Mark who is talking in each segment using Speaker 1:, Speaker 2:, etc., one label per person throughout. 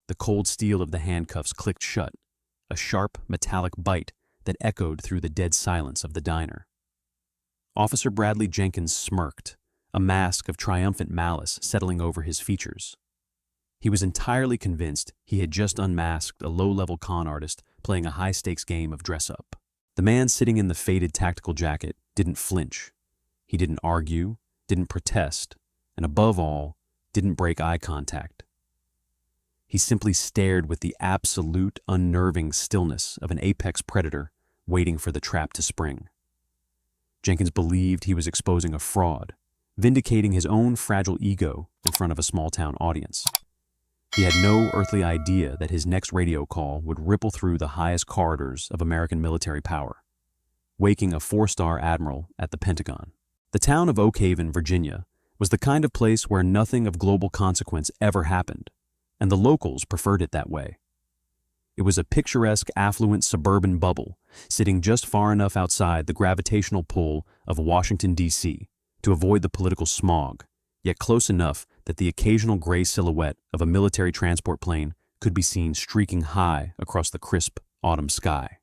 Speaker 1: The cold steel of the handcuffs clicked shut, a sharp, metallic bite that echoed through the dead silence of the diner. Officer Bradley Jenkins smirked, a mask of triumphant malice settling over his features. He was entirely convinced he had just unmasked a low-level con artist playing a high-stakes game of dress-up. The man sitting in the faded tactical jacket didn't flinch. He didn't argue, didn't protest, and above all, didn't break eye contact. He simply stared with the absolute, unnerving stillness of an apex predator waiting for the trap to spring. Jenkins believed he was exposing a fraud, vindicating his own fragile ego in front of a small-town audience. He had no earthly idea that his next radio call would ripple through the highest corridors of American military power, waking a 4-star admiral at the Pentagon. The town of Oak Haven, Virginia, was the kind of place where nothing of global consequence ever happened, and the locals preferred it that way. It was a picturesque, affluent suburban bubble, sitting just far enough outside the gravitational pull of Washington, D.C., to avoid the political smog, yet close enough that the occasional gray silhouette of a military transport plane could be seen streaking high across the crisp autumn sky.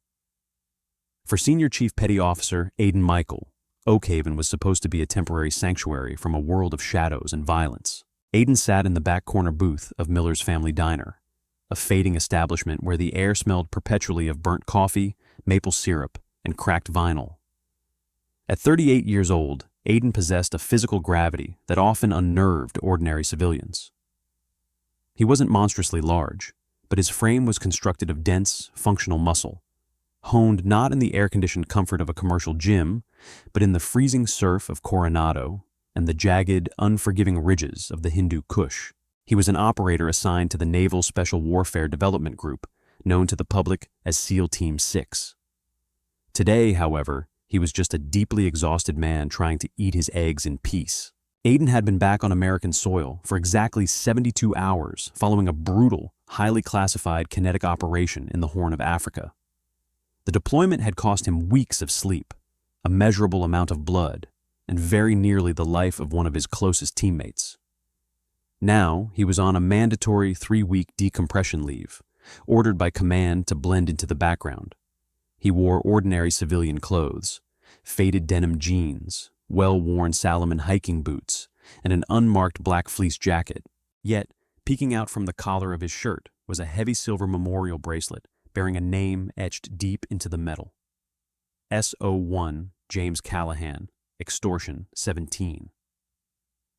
Speaker 1: For Senior Chief Petty Officer Aidan Michael, Oak Haven was supposed to be a temporary sanctuary from a world of shadows and violence. Aidan sat in the back corner booth of Miller's Family Diner, a fading establishment where the air smelled perpetually of burnt coffee, maple syrup, and cracked vinyl. At 38 years old, Aidan possessed a physical gravity that often unnerved ordinary civilians. He wasn't monstrously large, but his frame was constructed of dense, functional muscle, honed not in the air-conditioned comfort of a commercial gym, but in the freezing surf of Coronado and the jagged, unforgiving ridges of the Hindu Kush. He was an operator assigned to the Naval Special Warfare Development Group, known to the public as SEAL Team 6. Today, however, he was just a deeply exhausted man trying to eat his eggs in peace. Aidan had been back on American soil for exactly 72 hours following a brutal, highly classified kinetic operation in the Horn of Africa. The deployment had cost him weeks of sleep, a measurable amount of blood, and very nearly the life of one of his closest teammates. Now, he was on a mandatory 3-week decompression leave, ordered by command to blend into the background. He wore ordinary civilian clothes, faded denim jeans, well-worn Salomon hiking boots, and an unmarked black fleece jacket. Yet, peeking out from the collar of his shirt was a heavy silver memorial bracelet bearing a name etched deep into the metal. SO1 James Callahan, Extortion 17.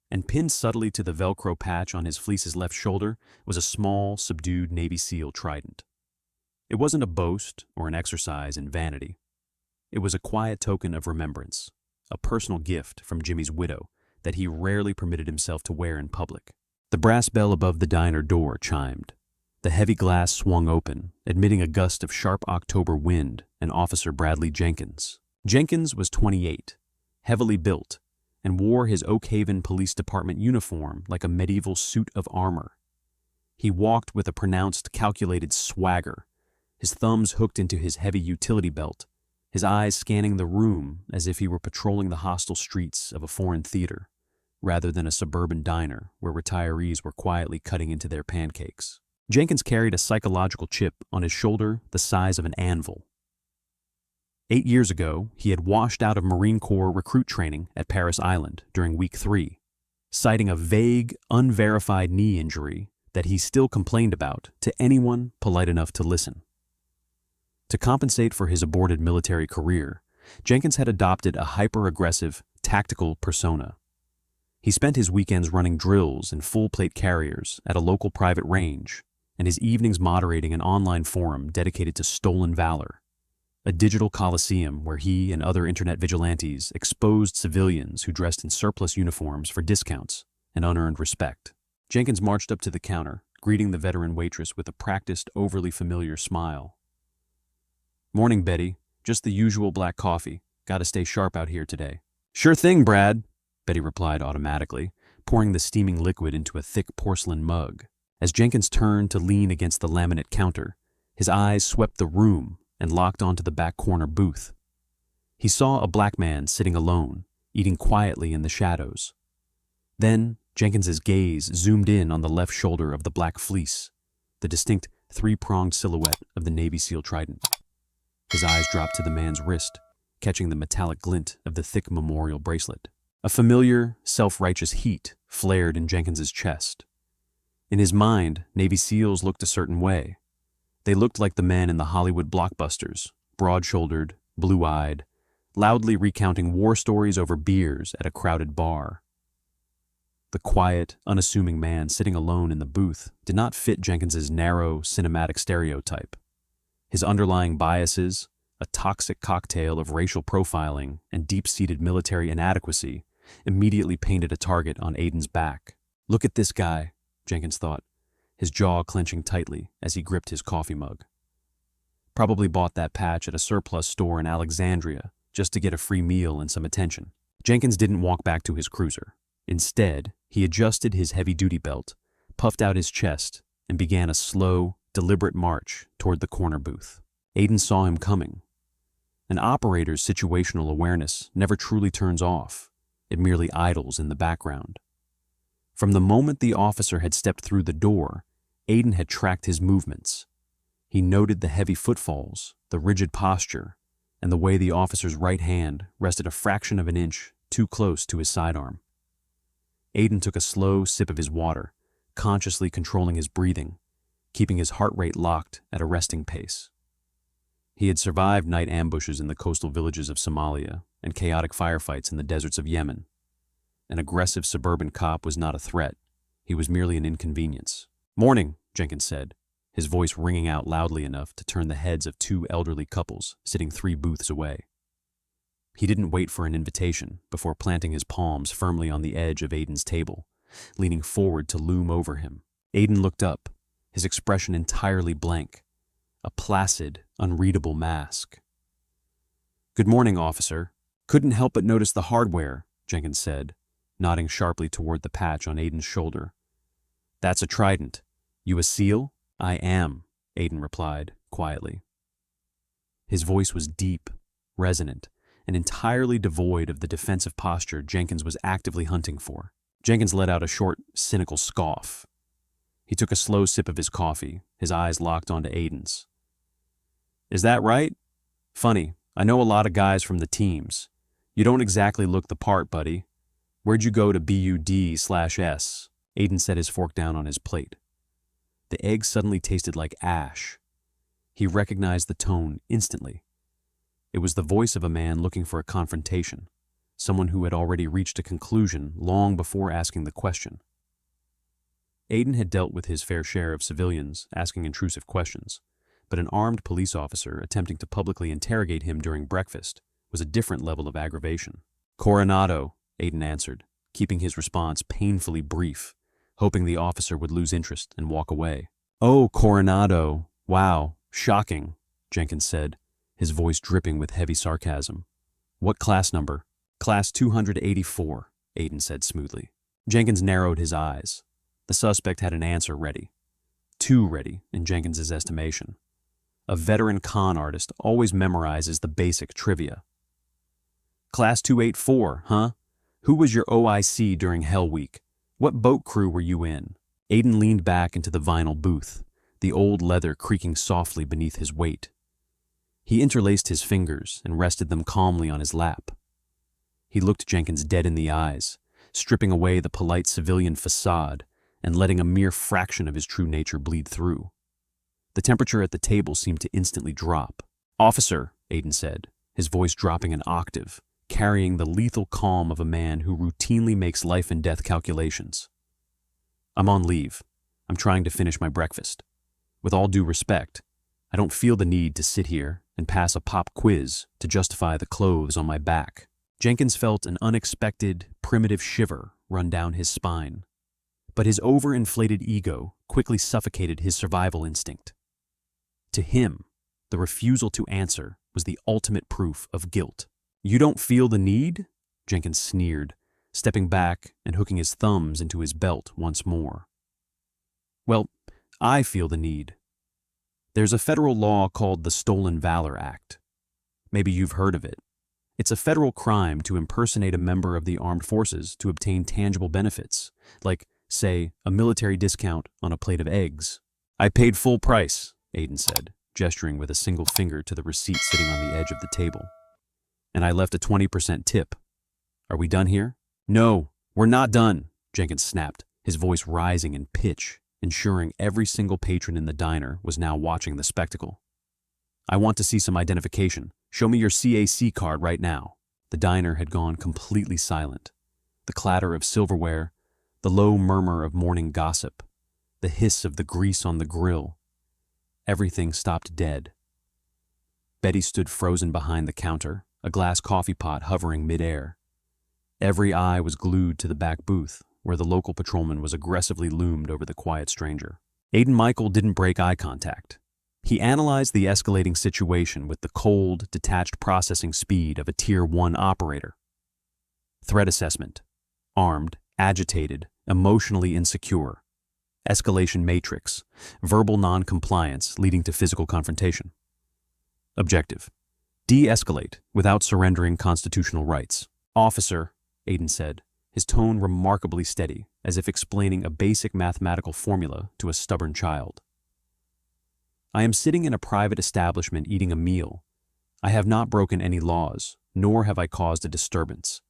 Speaker 1: And pinned subtly to the Velcro patch on his fleece's left shoulder was a small, subdued Navy SEAL trident. It wasn't a boast or an exercise in vanity. It was a quiet token of remembrance, a personal gift from Jimmy's widow that he rarely permitted himself to wear in public. The brass bell above the diner door chimed. The heavy glass swung open, admitting a gust of sharp October wind and Officer Bradley Jenkins. Jenkins was 28, heavily built, and wore his Oak Haven Police Department uniform like a medieval suit of armor. He walked with a pronounced, calculated swagger, his thumbs hooked into his heavy utility belt, his eyes scanning the room as if he were patrolling the hostile streets of a foreign theater, rather than a suburban diner where retirees were quietly cutting into their pancakes. Jenkins carried a psychological chip on his shoulder the size of an anvil. 8 years ago, he had washed out of Marine Corps recruit training at Paris Island during Week 3, citing a vague, unverified knee injury that he still complained about to anyone polite enough to listen. To compensate for his aborted military career, Jenkins had adopted a hyper-aggressive, tactical persona. He spent his weekends running drills in full-plate carriers at a local private range, and his evenings moderating an online forum dedicated to stolen valor, a digital coliseum where he and other internet vigilantes exposed civilians who dressed in surplus uniforms for discounts and unearned respect. Jenkins marched up to the counter, greeting the veteran waitress with a practiced, overly familiar smile. "Morning, Betty. Just the usual black coffee. Gotta stay sharp out here today." "Sure thing, Brad," Betty replied automatically, pouring the steaming liquid into a thick porcelain mug. As Jenkins turned to lean against the laminate counter, his eyes swept the room and locked onto the back corner booth. He saw a black man sitting alone, eating quietly in the shadows. Then Jenkins's gaze zoomed in on the left shoulder of the black fleece, the distinct three-pronged silhouette of the Navy SEAL trident. His eyes dropped to the man's wrist, catching the metallic glint of the thick memorial bracelet. A familiar, self-righteous heat flared in Jenkins's chest. In his mind, Navy SEALs looked a certain way. They looked like the men in the Hollywood blockbusters, broad-shouldered, blue-eyed, loudly recounting war stories over beers at a crowded bar. The quiet, unassuming man sitting alone in the booth did not fit Jenkins's narrow, cinematic stereotype. His underlying biases, a toxic cocktail of racial profiling and deep-seated military inadequacy, immediately painted a target on Aiden's back. Look at this guy, Jenkins thought, his jaw clenching tightly as he gripped his coffee mug. Probably bought that patch at a surplus store in Alexandria just to get a free meal and some attention. Jenkins didn't walk back to his cruiser. Instead, he adjusted his heavy-duty belt, puffed out his chest, and began a slow, deliberate march toward the corner booth. Aiden saw him coming. An operator's situational awareness never truly turns off. It merely idles in the background. From the moment the officer had stepped through the door, Aiden had tracked his movements. He noted the heavy footfalls, the rigid posture, and the way the officer's right hand rested a fraction of an inch too close to his sidearm. Aiden took a slow sip of his water, consciously controlling his breathing, keeping his heart rate locked at a resting pace. He had survived night ambushes in the coastal villages of Somalia and chaotic firefights in the deserts of Yemen. An aggressive suburban cop was not a threat. He was merely an inconvenience. "Morning," Jenkins said, his voice ringing out loudly enough to turn the heads of two elderly couples sitting 3 booths away. He didn't wait for an invitation before planting his palms firmly on the edge of Aiden's table, leaning forward to loom over him. Aiden looked up, his expression entirely blank, a placid, unreadable mask. "Good morning, officer." "Couldn't help but notice the hardware," Jenkins said, nodding sharply toward the patch on Aiden's shoulder. "That's a trident. You a SEAL?" "I am," Aiden replied, quietly. His voice was deep, resonant, and entirely devoid of the defensive posture Jenkins was actively hunting for. Jenkins let out a short, cynical scoff. He took a slow sip of his coffee, his eyes locked onto Aiden's. "Is that right? Funny, I know a lot of guys from the teams. You don't exactly look the part, buddy. Where'd you go to BUD/S? Aiden set his fork down on his plate. The egg suddenly tasted like ash. He recognized the tone instantly. It was the voice of a man looking for a confrontation, someone who had already reached a conclusion long before asking the question. Aiden had dealt with his fair share of civilians asking intrusive questions, but an armed police officer attempting to publicly interrogate him during breakfast was a different level of aggravation. "Coronado," Aiden answered, keeping his response painfully brief, hoping the officer would lose interest and walk away. "Oh, Coronado. Wow, shocking," Jenkins said, his voice dripping with heavy sarcasm. "What class number?" "Class 284, Aiden said smoothly. Jenkins narrowed his eyes. The suspect had an answer ready. Too ready, in Jenkins's estimation. A veteran con artist always memorizes the basic trivia. "Class 284, huh? Who was your OIC during Hell Week? What boat crew were you in?" Aiden leaned back into the vinyl booth, the old leather creaking softly beneath his weight. He interlaced his fingers and rested them calmly on his lap. He looked Jenkins dead in the eyes, stripping away the polite civilian facade and letting a mere fraction of his true nature bleed through. The temperature at the table seemed to instantly drop. "Officer," Aiden said, his voice dropping an octave, carrying the lethal calm of a man who routinely makes life and death calculations. "I'm on leave. I'm trying to finish my breakfast. With all due respect, I don't feel the need to sit here and pass a pop quiz to justify the clothes on my back." Jenkins felt an unexpected, primitive shiver run down his spine. But his overinflated ego quickly suffocated his survival instinct. To him, the refusal to answer was the ultimate proof of guilt. "You don't feel the need?" Jenkins sneered, stepping back and hooking his thumbs into his belt once more. "Well, I feel the need. There's a federal law called the Stolen Valor Act. Maybe you've heard of it. It's a federal crime to impersonate a member of the armed forces to obtain tangible benefits, like, say, a military discount on a plate of eggs. I paid full price, Aiden said, gesturing with a single finger to the receipt sitting on the edge of the table. And I left a 20% tip. Are we done here? No, we're not done, Jenkins snapped, his voice rising in pitch, ensuring every single patron in the diner was now watching the spectacle. I want to see some identification. Show me your CAC card right now. The diner had gone completely silent. The clatter of silverware, the low murmur of morning gossip, the hiss of the grease on the grill. Everything stopped dead. Betty stood frozen behind the counter, a glass coffee pot hovering midair. Every eye was glued to the back booth, where the local patrolman was aggressively loomed over the quiet stranger. Aiden Michael didn't break eye contact. He analyzed the escalating situation with the cold, detached processing speed of a Tier 1 operator. Threat assessment. Armed, agitated, emotionally insecure. Escalation matrix. Verbal non-compliance leading to physical confrontation. Objective. De-escalate without surrendering constitutional rights. Officer, Aiden said, his tone remarkably steady, as if explaining a basic mathematical formula to a stubborn child. I am sitting in a private establishment eating a meal. I have not broken any laws, nor have I caused a disturbance.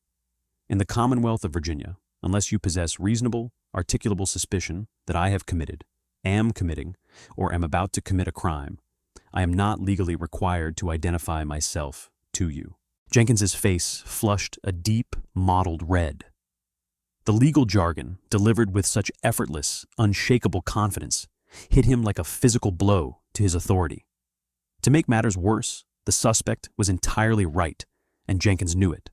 Speaker 1: In the Commonwealth of Virginia, unless you possess reasonable, articulable suspicion that I have committed, am committing, or am about to commit a crime, I am not legally required to identify myself to you. Jenkins's face flushed a deep, mottled red. The legal jargon, delivered with such effortless, unshakable confidence, hit him like a physical blow to his authority. To make matters worse, the suspect was entirely right, and Jenkins knew it.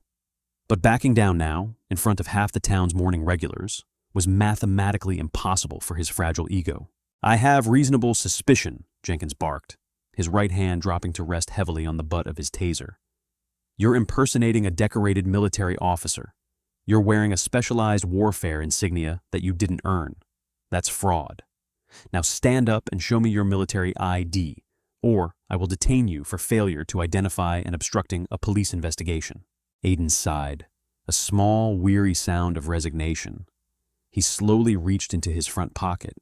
Speaker 1: But backing down now, in front of half the town's morning regulars, was mathematically impossible for his fragile ego. I have reasonable suspicion, Jenkins barked, his right hand dropping to rest heavily on the butt of his taser. You're impersonating a decorated military officer. You're wearing a specialized warfare insignia that you didn't earn. That's fraud. Now stand up and show me your military ID, or I will detain you for failure to identify and obstructing a police investigation. Aiden sighed, a small, weary sound of resignation. He slowly reached into his front pocket.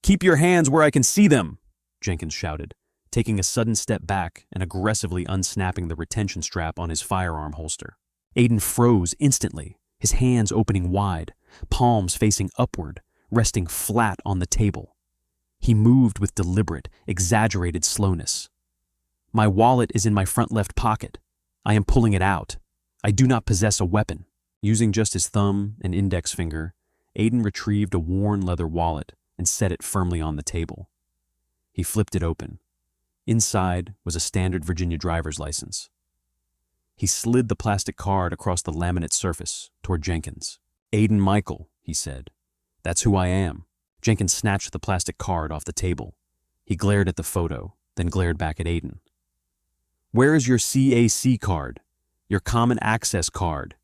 Speaker 1: Keep your hands where I can see them, Jenkins shouted, taking a sudden step back and aggressively unsnapping the retention strap on his firearm holster. Aiden froze instantly, his hands opening wide, palms facing upward, resting flat on the table. He moved with deliberate, exaggerated slowness. My wallet is in my front left pocket. I am pulling it out. I do not possess a weapon. Using just his thumb and index finger, Aiden retrieved a worn leather wallet and set it firmly on the table. He flipped it open. Inside was a standard Virginia driver's license. He slid the plastic card across the laminate surface toward Jenkins. Aiden Michael, he said. That's who I am. Jenkins snatched the plastic card off the table. He glared at the photo, then glared back at Aiden. Where is your CAC card? Your common access card?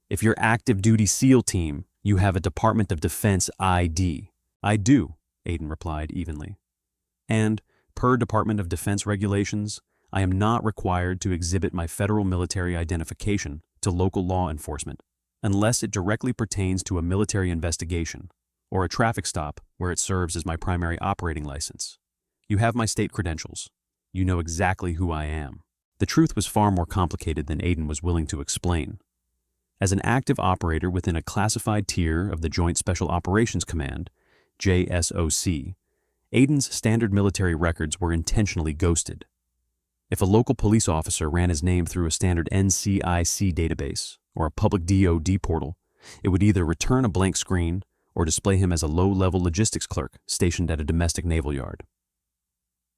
Speaker 1: If you're active duty SEAL team, you have a Department of Defense ID. I do, Aiden replied evenly. And, per Department of Defense regulations, I am not required to exhibit my federal military identification to local law enforcement unless it directly pertains to a military investigation or a traffic stop where it serves as my primary operating license. You have my state credentials. You know exactly who I am. The truth was far more complicated than Aiden was willing to explain. As an active operator within a classified tier of the Joint Special Operations Command, JSOC, Aiden's standard military records were intentionally ghosted. If a local police officer ran his name through a standard NCIC database or a public DOD portal, it would either return a blank screen or display him as a low-level logistics clerk stationed at a domestic naval yard.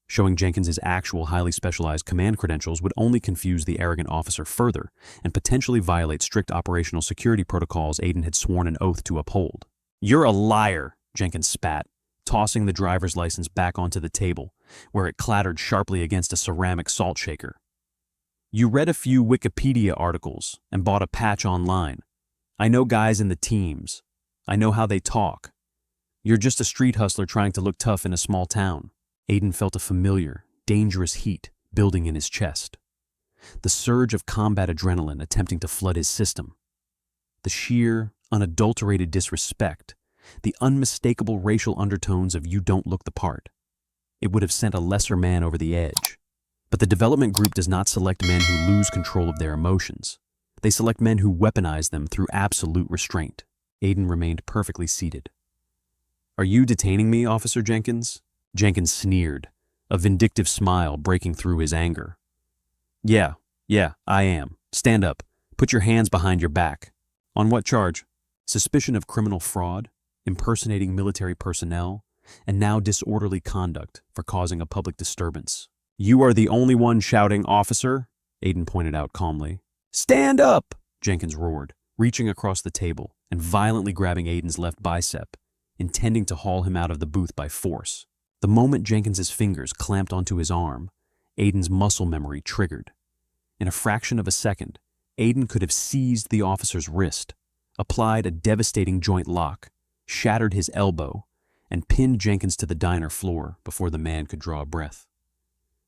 Speaker 1: Showing Jenkins his actual highly specialized command credentials would only confuse the arrogant officer further and potentially violate strict operational security protocols Aiden had sworn an oath to uphold. You're a liar, Jenkins spat, tossing the driver's license back onto the table, where it clattered sharply against a ceramic salt shaker. You read a few Wikipedia articles and bought a patch online. I know guys in the teams. I know how they talk. You're just a street hustler trying to look tough in a small town. Aiden felt a familiar, dangerous heat building in his chest. The surge of combat adrenaline attempting to flood his system. The sheer, unadulterated disrespect. The unmistakable racial undertones of you don't look the part. It would have sent a lesser man over the edge. But the development group does not select men who lose control of their emotions. They select men who weaponize them through absolute restraint. Aiden remained perfectly seated. "Are you detaining me, Officer Jenkins?" Jenkins sneered, a vindictive smile breaking through his anger. Yeah, I am. Stand up. Put your hands behind your back." "On what charge?" "Suspicion of criminal fraud, impersonating military personnel, and now disorderly conduct for causing a public disturbance." "You are the only one shouting, officer," Aiden pointed out calmly. "Stand up!" Jenkins roared, reaching across the table and violently grabbing Aiden's left bicep, intending to haul him out of the booth by force. The moment Jenkins's fingers clamped onto his arm, Aiden's muscle memory triggered. In a fraction of a second, Aiden could have seized the officer's wrist, applied a devastating joint lock, shattered his elbow, and pinned Jenkins to the diner floor before the man could draw a breath.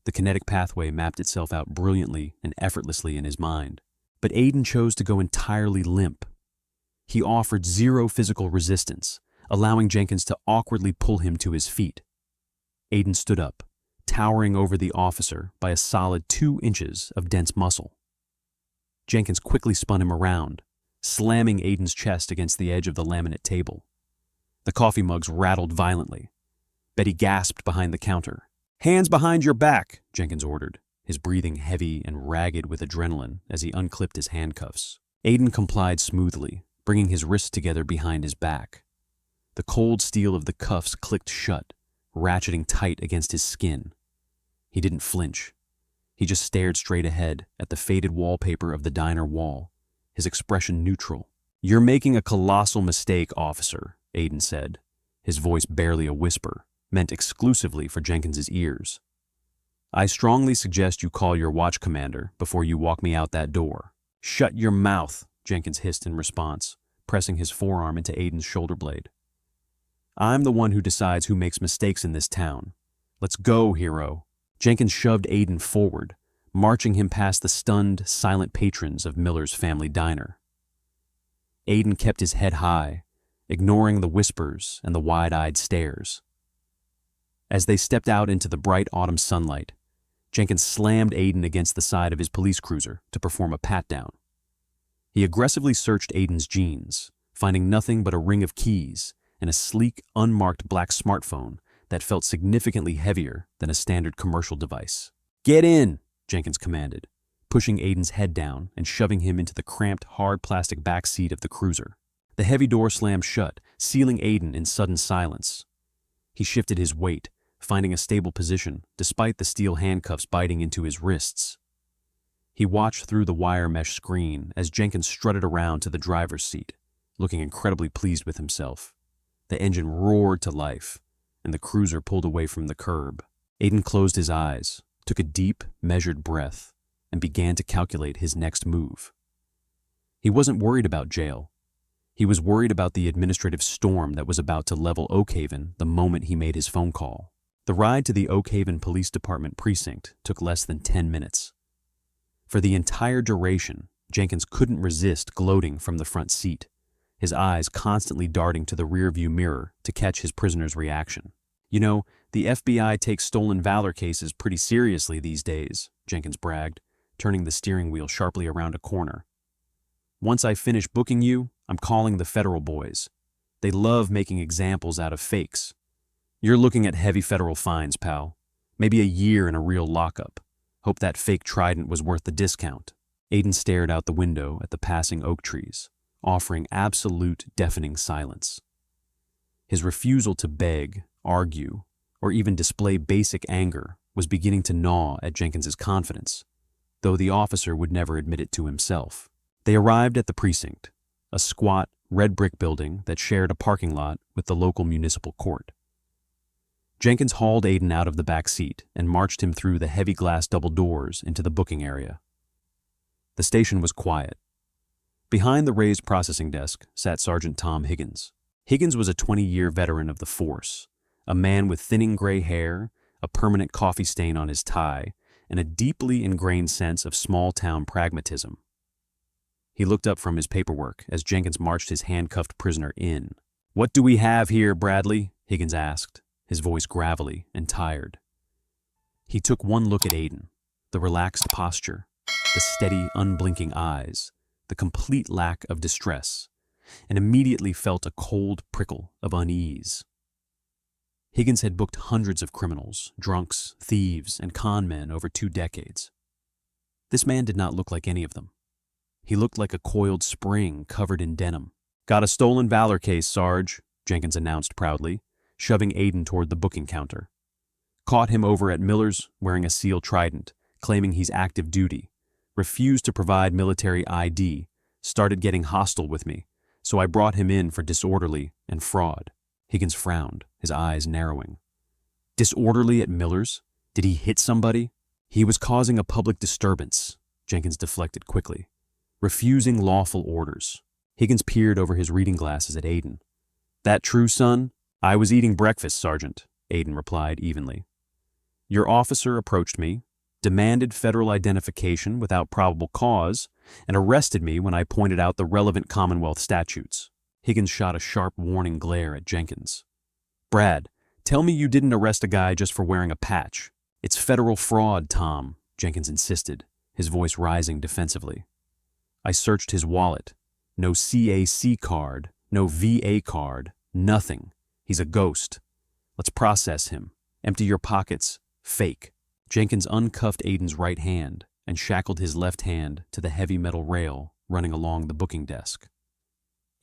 Speaker 1: The kinetic pathway mapped itself out brilliantly and effortlessly in his mind, but Aiden chose to go entirely limp. He offered zero physical resistance, allowing Jenkins to awkwardly pull him to his feet. Aiden stood up, towering over the officer by a solid 2 inches of dense muscle. Jenkins quickly spun him around, slamming Aiden's chest against the edge of the laminate table. The coffee mugs rattled violently. Betty gasped behind the counter. "Hands behind your back," Jenkins ordered, his breathing heavy and ragged with adrenaline as he unclipped his handcuffs. Aiden complied smoothly, bringing his wrists together behind his back. The cold steel of the cuffs clicked shut, ratcheting tight against his skin. He didn't flinch. He just stared straight ahead at the faded wallpaper of the diner wall, his expression neutral. "You're making a colossal mistake, officer," Aiden said, his voice barely a whisper, meant exclusively for Jenkins's ears. "I strongly suggest you call your watch commander before you walk me out that door." "Shut your mouth," Jenkins hissed in response, pressing his forearm into Aiden's shoulder blade. "I'm the one who decides who makes mistakes in this town. Let's go, hero." Jenkins shoved Aiden forward, marching him past the stunned, silent patrons of Miller's family diner. Aiden kept his head high, ignoring the whispers and the wide-eyed stares. As they stepped out into the bright autumn sunlight, Jenkins slammed Aiden against the side of his police cruiser to perform a pat-down. He aggressively searched Aiden's jeans, finding nothing but a ring of keys and a sleek, unmarked black smartphone that felt significantly heavier than a standard commercial device. "Get in," Jenkins commanded, pushing Aiden's head down and shoving him into the cramped, hard plastic back seat of the cruiser. The heavy door slammed shut, sealing Aiden in sudden silence. He shifted his weight, finding a stable position despite the steel handcuffs biting into his wrists. He watched through the wire mesh screen as Jenkins strutted around to the driver's seat, looking incredibly pleased with himself. The engine roared to life, and the cruiser pulled away from the curb. Aiden closed his eyes, took a deep, measured breath, and began to calculate his next move. He wasn't worried about jail. He was worried about the administrative storm that was about to level Oak Haven the moment he made his phone call. The ride to the Oak Haven Police Department precinct took less than 10 minutes. For the entire duration, Jenkins couldn't resist gloating from the front seat, his eyes constantly darting to the rearview mirror to catch his prisoner's reaction. "You know, the FBI takes stolen Valor cases pretty seriously these days," Jenkins bragged, turning the steering wheel sharply around a corner. "Once I finish booking you, I'm calling the federal boys. They love making examples out of fakes. You're looking at heavy federal fines, pal. Maybe a year in a real lockup. Hope that fake trident was worth the discount." Aiden stared out the window at the passing oak trees, offering absolute, deafening silence. His refusal to beg, argue, or even display basic anger was beginning to gnaw at Jenkins's confidence, though the officer would never admit it to himself. They arrived at the precinct, a squat, red brick building that shared a parking lot with the local municipal court. Jenkins hauled Aiden out of the back seat and marched him through the heavy glass double doors into the booking area. The station was quiet. Behind the raised processing desk sat Sergeant Tom Higgins. Higgins was a 20-year veteran of the force, a man with thinning gray hair, a permanent coffee stain on his tie, and a deeply ingrained sense of small-town pragmatism. He looked up from his paperwork as Jenkins marched his handcuffed prisoner in. "What do we have here, Bradley?" Higgins asked, his voice gravelly and tired. He took one look at Aiden, the relaxed posture, the steady, unblinking eyes, the complete lack of distress, and immediately felt a cold prickle of unease. Higgins had booked hundreds of criminals, drunks, thieves, and con men over 2 decades. This man did not look like any of them. He looked like a coiled spring covered in denim. "Got a stolen Valor case, Sarge," Jenkins announced proudly, shoving Aiden toward the booking counter. "Caught him over at Miller's wearing a SEAL Trident, claiming he's active duty. Refused to provide military ID, started getting hostile with me, so I brought him in for disorderly and fraud." Higgins frowned, his eyes narrowing. "Disorderly at Miller's? Did he hit somebody?" "He was causing a public disturbance," Jenkins deflected quickly. "Refusing lawful orders." Higgins peered over his reading glasses at Aiden. "That true, son?" "I was eating breakfast, Sergeant," Aiden replied evenly. "Your officer approached me, demanded federal identification without probable cause, and arrested me when I pointed out the relevant Commonwealth statutes." Higgins shot a sharp warning glare at Jenkins. "Brad, tell me you didn't arrest a guy just for wearing a patch. It's federal fraud, Tom," Jenkins insisted, his voice rising defensively. "I searched his wallet. No CAC card, no VA card, nothing. He's a ghost. Let's process him. Empty your pockets. Fake." Jenkins uncuffed Aiden's right hand and shackled his left hand to the heavy metal rail running along the booking desk.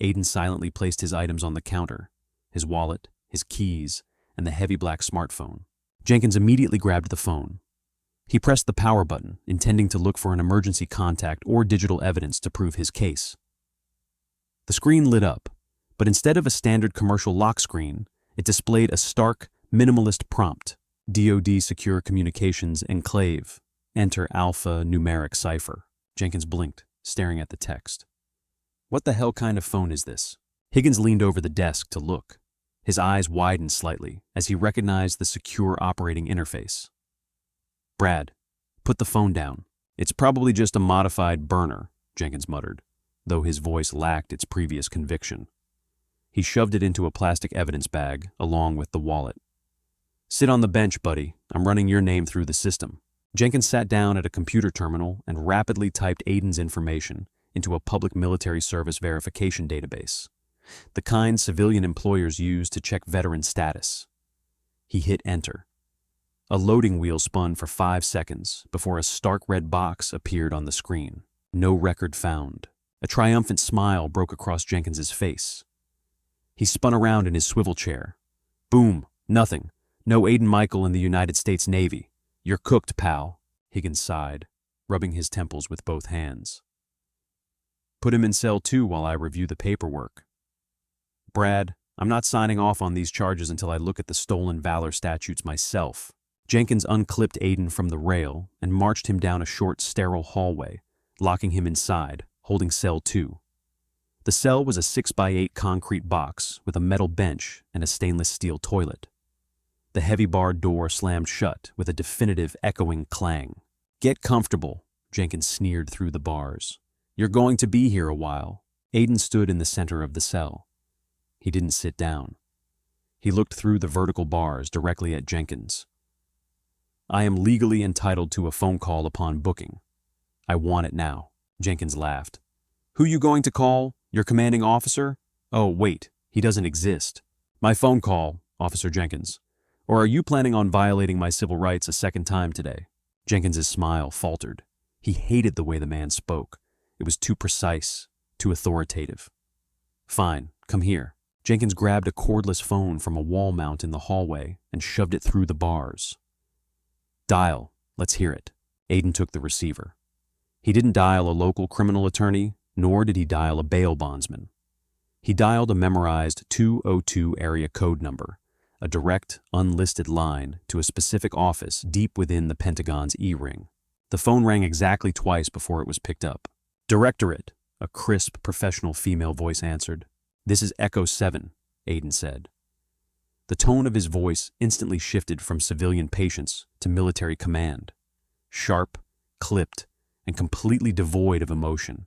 Speaker 1: Aiden silently placed his items on the counter, his wallet, his keys, and the heavy black smartphone. Jenkins immediately grabbed the phone. He pressed the power button, intending to look for an emergency contact or digital evidence to prove his case. The screen lit up, but instead of a standard commercial lock screen, it displayed a stark, minimalist prompt: DoD Secure Communications Enclave. Enter alpha numeric cipher. Jenkins blinked, staring at the text. What the hell kind of phone is this? Higgins leaned over the desk to look. His eyes widened slightly as he recognized the secure operating interface. "Brad, put the phone down. It's probably just a modified burner," Jenkins muttered, though his voice lacked its previous conviction. He shoved it into a plastic evidence bag along with the wallet. "Sit on the bench, buddy. I'm running your name through the system." Jenkins sat down at a computer terminal and rapidly typed Aiden's information into a public military service verification database, the kind civilian employers use to check veteran status. He hit enter. A loading wheel spun for 5 seconds before a stark red box appeared on the screen. No record found. A triumphant smile broke across Jenkins's face. He spun around in his swivel chair. "Boom, nothing. No Aiden Michael in the United States Navy. You're cooked, pal," Higgins sighed, rubbing his temples with both hands. "Put him in cell 2 while I review the paperwork." "Brad, I'm not signing off on these charges until I look at the stolen Valor statutes myself." Jenkins unclipped Aiden from the rail and marched him down a short, sterile hallway, locking him inside, holding cell 2. The cell was a 6x8 concrete box with a metal bench and a stainless steel toilet. The heavy barred door slammed shut with a definitive echoing clang. "Get comfortable," Jenkins sneered through the bars. "You're going to be here a while." Aiden stood in the center of the cell. He didn't sit down. He looked through the vertical bars directly at Jenkins. "I am legally entitled to a phone call upon booking. I want it now." Jenkins laughed. "Who you going to call? Your commanding officer? Oh, wait, he doesn't exist. My phone call, Officer Jenkins. Or are you planning on violating my civil rights a second time today?" Jenkins's smile faltered. He hated the way the man spoke. It was too precise, too authoritative. "Fine, come here." Jenkins grabbed a cordless phone from a wall mount in the hallway and shoved it through the bars. "Dial, let's hear it." Aiden took the receiver. He didn't dial a local criminal attorney, nor did he dial a bail bondsman. He dialed a memorized 202 area code number, a direct, unlisted line to a specific office deep within the Pentagon's E-ring. The phone rang exactly twice before it was picked up. "Directorate," a crisp, professional female voice answered. "This is Echo 7, Aiden said. The tone of his voice instantly shifted from civilian patience to military command. Sharp, clipped, and completely devoid of emotion.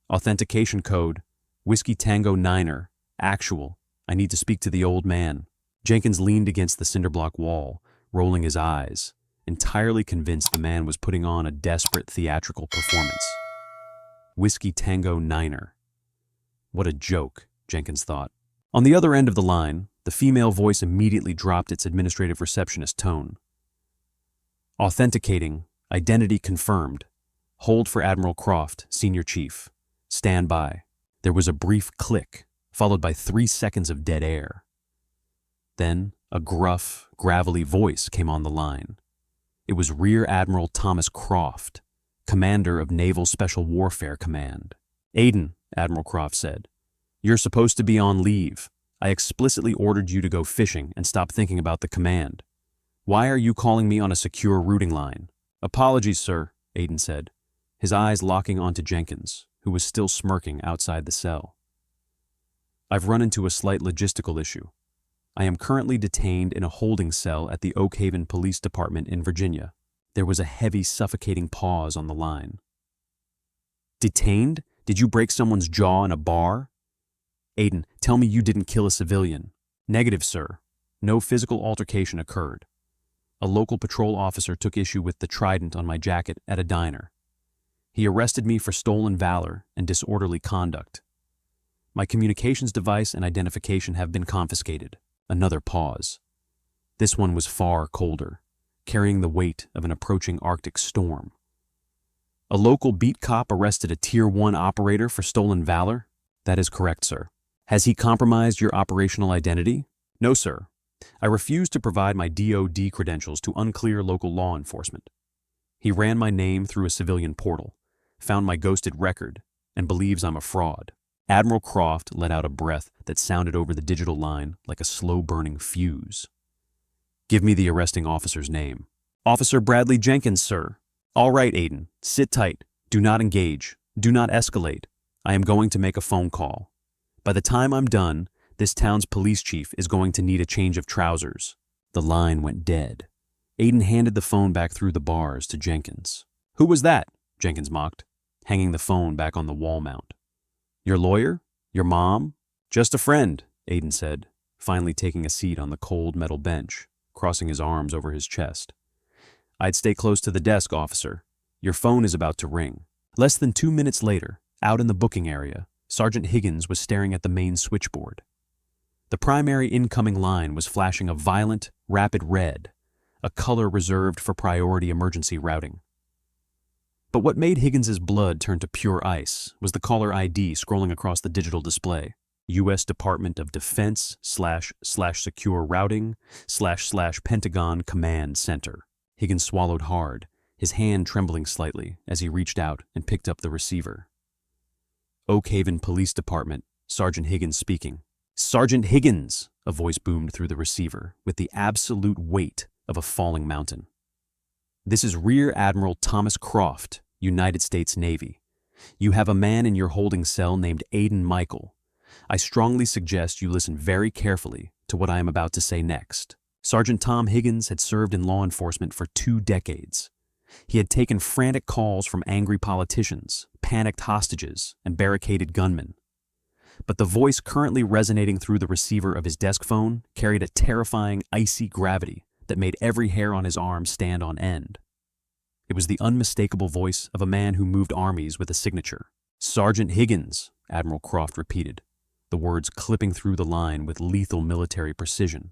Speaker 1: "Authentication code, Whiskey Tango 9er, actual. I need to speak to the old man." Jenkins leaned against the cinderblock wall, rolling his eyes, entirely convinced the man was putting on a desperate theatrical performance. Whiskey Tango Niner. What a joke, Jenkins thought. On the other end of the line, the female voice immediately dropped its administrative receptionist tone. Authenticating. Identity confirmed. Hold for Admiral Croft, Senior Chief. Stand by. There was a brief click, followed by 3 seconds of dead air. Then, a gruff, gravelly voice came on the line. It was Rear Admiral Thomas Croft, commander of Naval Special Warfare Command. Aiden, Admiral Croft said, you're supposed to be on leave. I explicitly ordered you to go fishing and stop thinking about the command. Why are you calling me on a secure routing line? Apologies, sir, Aiden said, his eyes locking onto Jenkins, who was still smirking outside the cell. I've run into a slight logistical issue. I am currently detained in a holding cell at the Oak Haven Police Department in Virginia. There was a heavy, suffocating pause on the line. Detained? Did you break someone's jaw in a bar? Aiden, tell me you didn't kill a civilian. Negative, sir. No physical altercation occurred. A local patrol officer took issue with the trident on my jacket at a diner. He arrested me for stolen valor and disorderly conduct. My communications device and identification have been confiscated. Another pause. This one was far colder, carrying the weight of an approaching Arctic storm. A local beat cop arrested a Tier 1 operator for stolen valor? That is correct, sir. Has he compromised your operational identity? No, sir. I refuse to provide my DOD credentials to unclear local law enforcement. He ran my name through a civilian portal, found my ghosted record, and believes I'm a fraud. Admiral Croft let out a breath that sounded over the digital line like a slow-burning fuse. Give me the arresting officer's name. Officer Bradley Jenkins, sir. All right, Aiden. Sit tight. Do not engage. Do not escalate. I am going to make a phone call. By the time I'm done, this town's police chief is going to need a change of trousers. The line went dead. Aiden handed the phone back through the bars to Jenkins. Who was that? Jenkins mocked, hanging the phone back on the wall mount. Your lawyer? Your mom? Just a friend, Aiden said, finally taking a seat on the cold metal bench, crossing his arms over his chest. I'd stay close to the desk, officer. Your phone is about to ring. Less than 2 minutes later, out in the booking area, Sergeant Higgins was staring at the main switchboard. The primary incoming line was flashing a violent, rapid red, a color reserved for priority emergency routing. But what made Higgins's blood turn to pure ice was the caller ID scrolling across the digital display. U.S. Department of Defense / secure routing / Pentagon Command Center. Higgins swallowed hard, his hand trembling slightly as he reached out and picked up the receiver. Oak Haven Police Department, Sergeant Higgins speaking. Sergeant Higgins, a voice boomed through the receiver with the absolute weight of a falling mountain. This is Rear Admiral Thomas Croft, United States Navy. You have a man in your holding cell named Aiden Michael. I strongly suggest you listen very carefully to what I am about to say next. Sergeant Tom Higgins had served in law enforcement for 2 decades. He had taken frantic calls from angry politicians, panicked hostages, and barricaded gunmen. But the voice currently resonating through the receiver of his desk phone carried a terrifying, icy gravity that made every hair on his arm stand on end. It was the unmistakable voice of a man who moved armies with a signature. Sergeant Higgins, Admiral Croft repeated, the words clipping through the line with lethal military precision.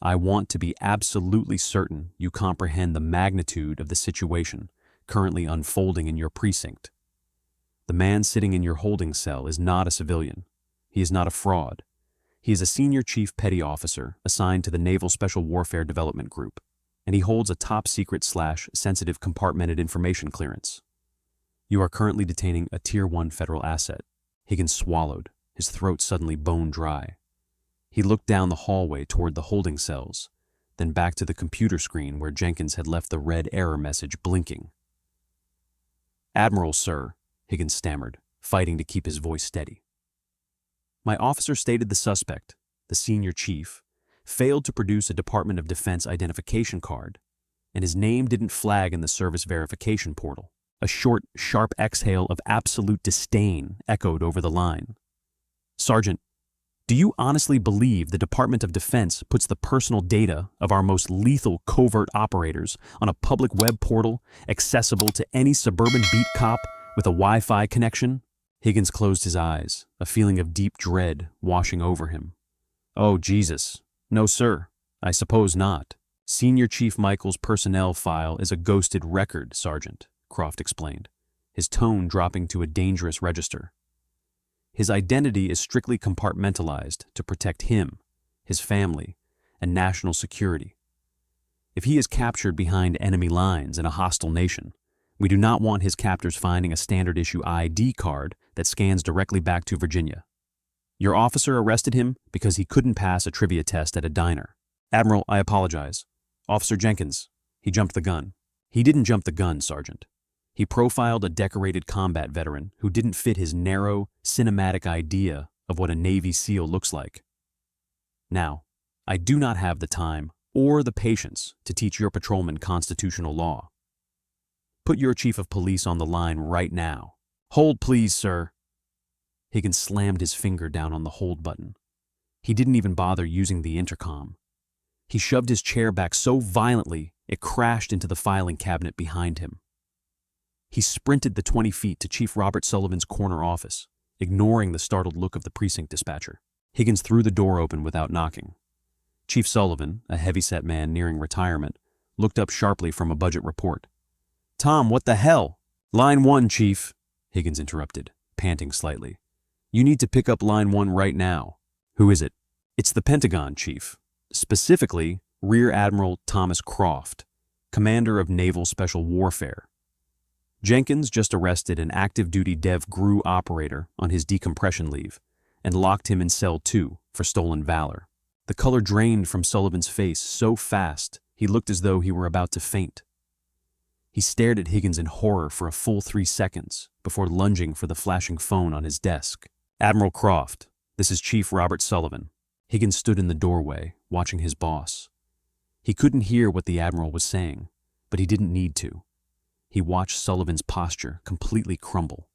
Speaker 1: I want to be absolutely certain you comprehend the magnitude of the situation currently unfolding in your precinct. The man sitting in your holding cell is not a civilian. He is not a fraud. He is a senior chief petty officer assigned to the Naval Special Warfare Development Group, and he holds a top-secret / sensitive compartmented information clearance. You are currently detaining a Tier 1 federal asset. Higgins swallowed, his throat suddenly bone dry. He looked down the hallway toward the holding cells, then back to the computer screen where Jenkins had left the red error message blinking. Admiral, sir, Higgins stammered, fighting to keep his voice steady. My officer stated the suspect, the senior chief, failed to produce a Department of Defense identification card, and his name didn't flag in the service verification portal. A short, sharp exhale of absolute disdain echoed over the line. Sergeant, Do you honestly believe the Department of Defense puts the personal data of our most lethal covert operators on a public web portal accessible to any suburban beat cop with a Wi-Fi connection? Higgins closed his eyes, a feeling of deep dread washing over him. Oh, Jesus. No, sir. I suppose not. Senior Chief Michael's personnel file is a ghosted record, Sergeant, Croft explained, his tone dropping to a dangerous register. His identity is strictly compartmentalized to protect him, his family, and national security. If he is captured behind enemy lines in a hostile nation, we do not want his captors finding a standard-issue ID card that scans directly back to Virginia. Your officer arrested him because he couldn't pass a trivia test at a diner. Admiral, I apologize. Officer Jenkins, he jumped the gun. He didn't jump the gun, Sergeant. He profiled a decorated combat veteran who didn't fit his narrow, cinematic idea of what a Navy SEAL looks like. Now, I do not have the time or the patience to teach your patrolman constitutional law. Put your chief of police on the line right now. Hold, please, sir. Higgins slammed his finger down on the hold button. He didn't even bother using the intercom. He shoved his chair back so violently it crashed into the filing cabinet behind him. He sprinted the 20 feet to Chief Robert Sullivan's corner office, ignoring the startled look of the precinct dispatcher. Higgins threw the door open without knocking. Chief Sullivan, a heavy-set man nearing retirement, looked up sharply from a budget report. Tom, what the hell? Line 1, Chief, Higgins interrupted, panting slightly. You need to pick up line 1 right now. Who is it? It's the Pentagon, Chief. Specifically, Rear Admiral Thomas Croft, Commander of Naval Special Warfare. Jenkins just arrested an active-duty Dev GRU operator on his decompression leave and locked him in cell 2 for stolen valor. The color drained from Sullivan's face so fast he looked as though he were about to faint. He stared at Higgins in horror for a full 3 seconds before lunging for the flashing phone on his desk. Admiral Croft, this is Chief Robert Sullivan. Higgins stood in the doorway, watching his boss. He couldn't hear what the Admiral was saying, but he didn't need to. He watched Sullivan's posture completely crumble.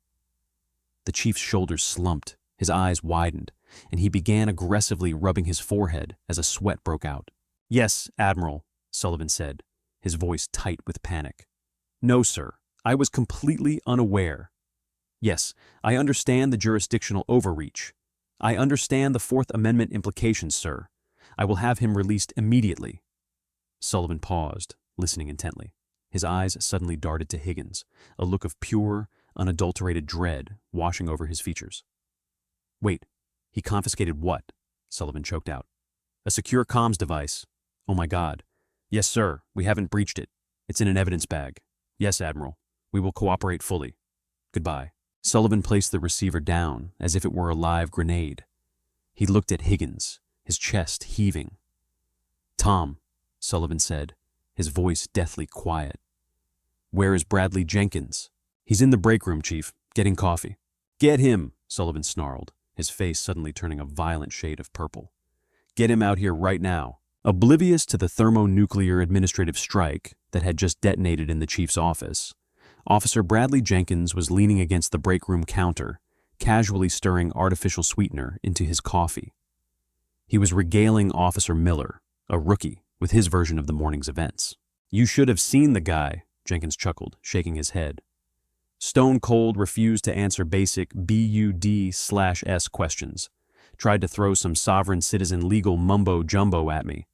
Speaker 1: The chief's shoulders slumped, his eyes widened, and he began aggressively rubbing his forehead as a sweat broke out. Yes, Admiral, Sullivan said, his voice tight with panic. No, sir, I was completely unaware. Yes, I understand the jurisdictional overreach. I understand the Fourth Amendment implications, sir. I will have him released immediately. Sullivan paused, listening intently. His eyes suddenly darted to Higgins, a look of pure, unadulterated dread washing over his features. Wait, he confiscated what? Sullivan choked out. A secure comms device. Oh my God. Yes, sir, we haven't breached it. It's in an evidence bag. Yes, Admiral. We will cooperate fully. Goodbye. Sullivan placed the receiver down as if it were a live grenade. He looked at Higgins, his chest heaving. Tom, Sullivan said, his voice deathly quiet. Where is Bradley Jenkins? He's in the break room, Chief, getting coffee. Get him, Sullivan snarled, his face suddenly turning a violent shade of purple. Get him out here right now. Oblivious to the thermonuclear administrative strike that had just detonated in the chief's office, Officer Bradley Jenkins was leaning against the break room counter, casually stirring artificial sweetener into his coffee. He was regaling Officer Miller, a rookie, with his version of the morning's events. You should have seen the guy, Jenkins chuckled, shaking his head. Stone Cold refused to answer basic BUD/S questions, tried to throw some sovereign citizen legal mumbo-jumbo at me.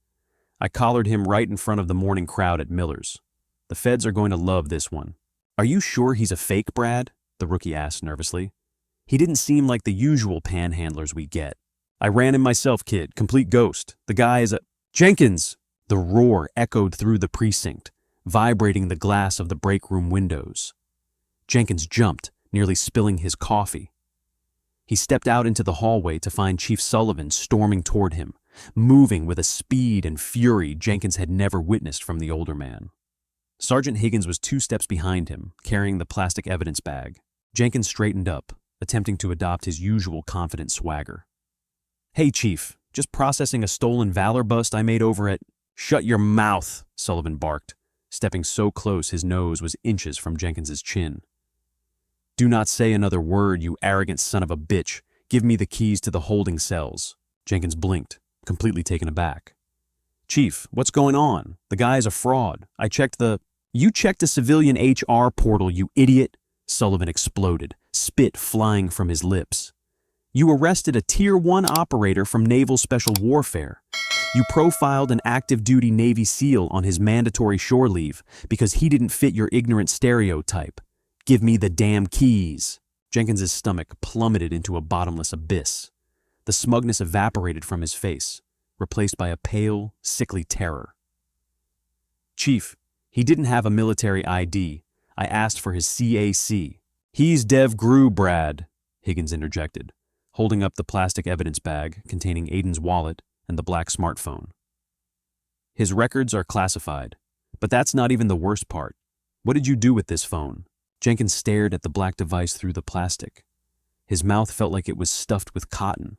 Speaker 1: I collared him right in front of the morning crowd at Miller's. The feds are going to love this one. Are you sure he's a fake, Brad? The rookie asked nervously. He didn't seem like the usual panhandlers we get. I ran him myself, kid, complete ghost. The guy is a... Jenkins! The roar echoed through the precinct, vibrating the glass of the break room windows. Jenkins jumped, nearly spilling his coffee. He stepped out into the hallway to find Chief Sullivan storming toward him, moving with a speed and fury Jenkins had never witnessed from the older man. Sergeant Higgins was 2 steps behind him, carrying the plastic evidence bag. Jenkins straightened up, attempting to adopt his usual confident swagger. Hey, Chief, just processing a stolen Valor bust I made over at... Shut your mouth, Sullivan barked, stepping so close his nose was inches from Jenkins's chin. Do not say another word, you arrogant son of a bitch. Give me the keys to the holding cells. Jenkins blinked, completely taken aback. Chief, what's going on? The guy is a fraud. You checked the civilian HR portal, you idiot! Sullivan exploded, spit flying from his lips. You arrested a Tier 1 operator from Naval Special Warfare. You profiled an active-duty Navy SEAL on his mandatory shore leave because he didn't fit your ignorant stereotype. Give me the damn keys. Jenkins's stomach plummeted into a bottomless abyss. The smugness evaporated from his face, replaced by a pale, sickly terror. Chief, he didn't have a military ID. I asked for his CAC. He's Dev Gru, Brad, Higgins interjected, holding up the plastic evidence bag containing Aiden's wallet and the black smartphone. His records are classified, but that's not even the worst part. What did you do with this phone? Jenkins stared at the black device through the plastic. His mouth felt like it was stuffed with cotton.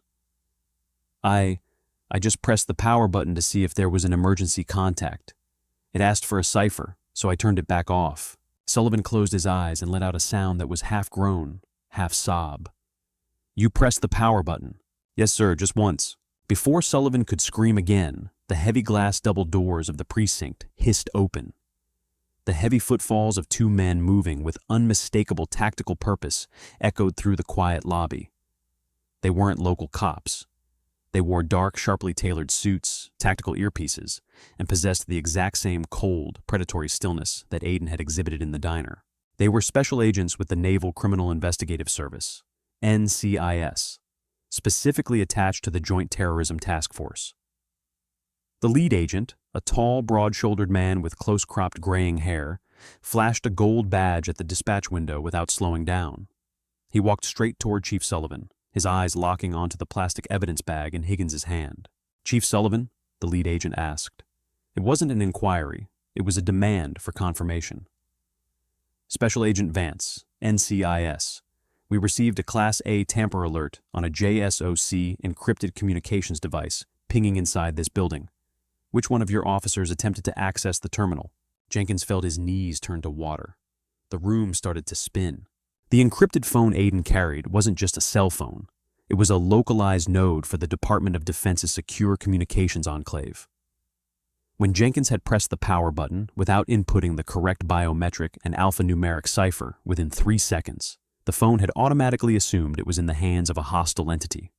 Speaker 1: I just pressed the power button to see if there was an emergency contact. It asked for a cipher, so I turned it back off. Sullivan closed his eyes and let out a sound that was half groan, half sob. You pressed the power button. Yes, sir, just once. Before Sullivan could scream again, the heavy glass double doors of the precinct hissed open. The heavy footfalls of two men moving with unmistakable tactical purpose echoed through the quiet lobby. They weren't local cops. They wore dark, sharply tailored suits, tactical earpieces, and possessed the exact same cold, predatory stillness that Aiden had exhibited in the diner. They were special agents with the Naval Criminal Investigative Service, NCIS, specifically attached to the Joint Terrorism Task Force. The lead agent, a tall, broad-shouldered man with close-cropped graying hair, flashed a gold badge at the dispatch window without slowing down. He walked straight toward Chief Sullivan, his eyes locking onto the plastic evidence bag in Higgins's hand. Chief Sullivan, the lead agent asked. It wasn't an inquiry, it was a demand for confirmation. Special Agent Vance, NCIS. We received a Class A tamper alert on a JSOC encrypted communications device pinging inside this building. Which one of your officers attempted to access the terminal? Jenkins felt his knees turn to water. The room started to spin. The encrypted phone Aiden carried wasn't just a cell phone. It was a localized node for the Department of Defense's secure communications enclave. When Jenkins had pressed the power button without inputting the correct biometric and alphanumeric cipher within 3 seconds, the phone had automatically assumed it was in the hands of a hostile entity.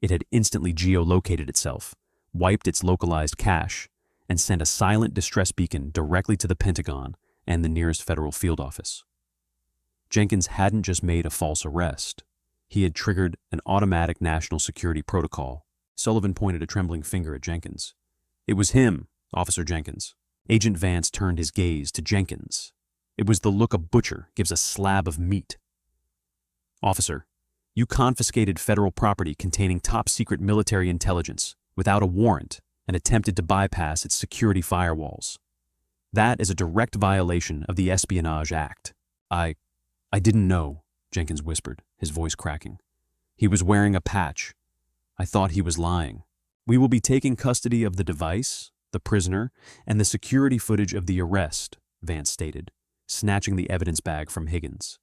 Speaker 1: It had instantly geolocated itself, wiped its localized cache, and sent a silent distress beacon directly to the Pentagon and the nearest federal field office. Jenkins hadn't just made a false arrest. He had triggered an automatic national security protocol. Sullivan pointed a trembling finger at Jenkins. It was him, Officer Jenkins. Agent Vance turned his gaze to Jenkins. It was the look a butcher gives a slab of meat. Officer, you confiscated federal property containing top-secret military intelligence without a warrant and attempted to bypass its security firewalls. That is a direct violation of the Espionage Act. I didn't know, Jenkins whispered, his voice cracking. He was wearing a patch. I thought he was lying. We will be taking custody of the device, the prisoner, and the security footage of the arrest, Vance stated, snatching the evidence bag from Higgins.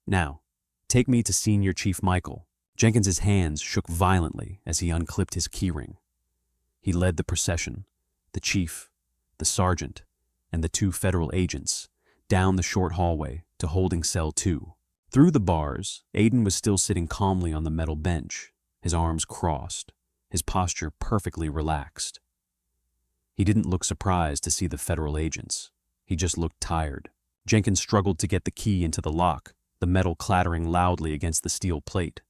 Speaker 1: Now, take me to Senior Chief Michael. Jenkins's hands shook violently as he unclipped his keyring. He led the procession, the chief, the sergeant, and the 2 federal agents, down the short hallway to holding cell 2. Through the bars, Aiden was still sitting calmly on the metal bench, his arms crossed, his posture perfectly relaxed. He didn't look surprised to see the federal agents. He just looked tired. Jenkins struggled to get the key into the lock, the metal clattering loudly against the steel plate.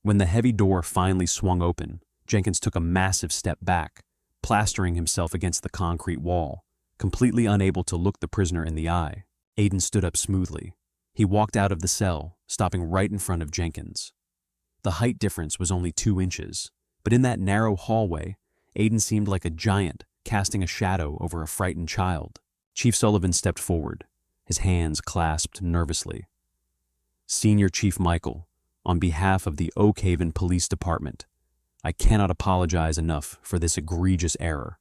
Speaker 1: When the heavy door finally swung open, Jenkins took a massive step back, plastering himself against the concrete wall, completely unable to look the prisoner in the eye. Aiden stood up smoothly. He walked out of the cell, stopping right in front of Jenkins. The height difference was only 2 inches, but in that narrow hallway, Aiden seemed like a giant casting a shadow over a frightened child. Chief Sullivan stepped forward, his hands clasped nervously. Senior Chief Michael, on behalf of the Oak Haven Police Department, I cannot apologize enough for this egregious error.